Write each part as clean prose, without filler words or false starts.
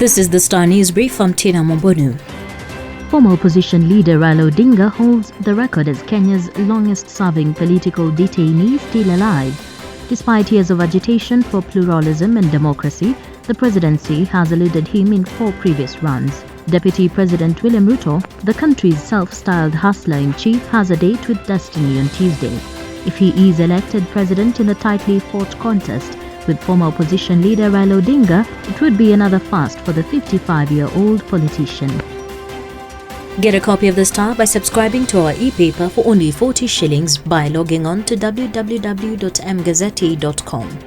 This is the Star News Brief from Tina Mombonu. Former opposition leader Raila Odinga holds the record as Kenya's longest-serving political detainee still alive. Despite years of agitation for pluralism and democracy, the presidency has eluded him in 4 previous runs. Deputy President William Ruto, the country's self-styled hustler-in-chief, has a date with destiny on Tuesday. If he is elected president in a tightly fought contest with former opposition leader Raila Odinga, it would be another first for the 55-year-old politician. Get a copy of the Star by subscribing to our e-paper for only 40 shillings by logging on to www.mgazzetti.com.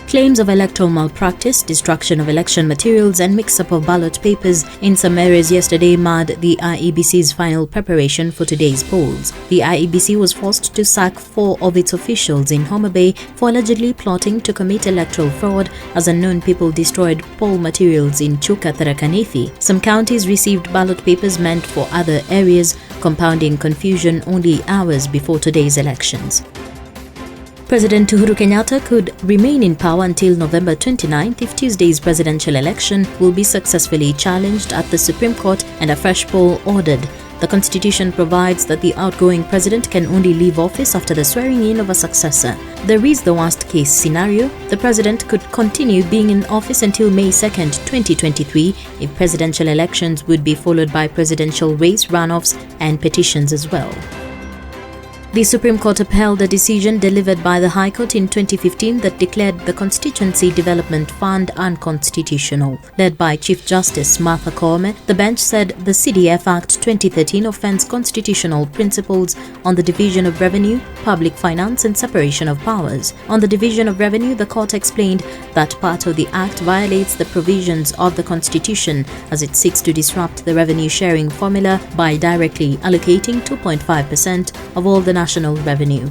Claims of electoral malpractice, destruction of election materials and mix-up of ballot papers in some areas yesterday marred the IEBC's final preparation for today's polls. The IEBC was forced to sack 4 of its officials in Homa Bay for allegedly plotting to commit electoral fraud as unknown people destroyed poll materials in Chuka, Tharaka Nithi. Some counties received ballot papers meant for other areas, compounding confusion only hours before today's elections. President Uhuru Kenyatta could remain in power until November 29th if Tuesday's presidential election will be successfully challenged at the Supreme Court and a fresh poll ordered. The Constitution provides that the outgoing president can only leave office after the swearing in of a successor. There is the worst-case scenario. The president could continue being in office until May 2nd, 2023 if presidential elections would be followed by presidential race runoffs and petitions as well. The Supreme Court upheld a decision delivered by the High Court in 2015 that declared the Constituency Development Fund unconstitutional. Led by Chief Justice Martha Koome, the bench said the CDF Act 2013 offends constitutional principles on the division of revenue, public finance and separation of powers. On the division of revenue, the court explained that part of the Act violates the provisions of the Constitution as it seeks to disrupt the revenue-sharing formula by directly allocating 2.5% of all the national revenue.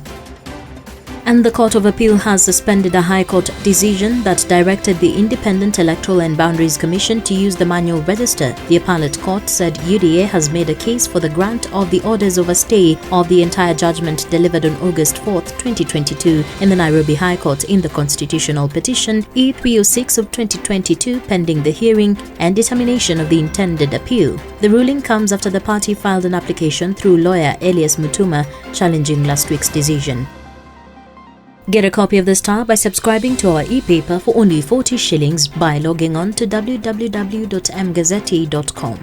And the Court of Appeal has suspended a High Court decision that directed the Independent Electoral and Boundaries Commission to use the manual register. The appellate court said UDA has made a case for the grant of the orders of a stay of the entire judgment delivered on August 4th, 2022 in the Nairobi High Court in the constitutional petition E306 of 2022 pending the hearing and determination of the intended appeal. The ruling comes after the party filed an application through lawyer Elias Mutuma challenging last week's decision. Get a copy of the Star by subscribing to our e-paper for only 40 shillings by logging on to www.mgazzetti.com.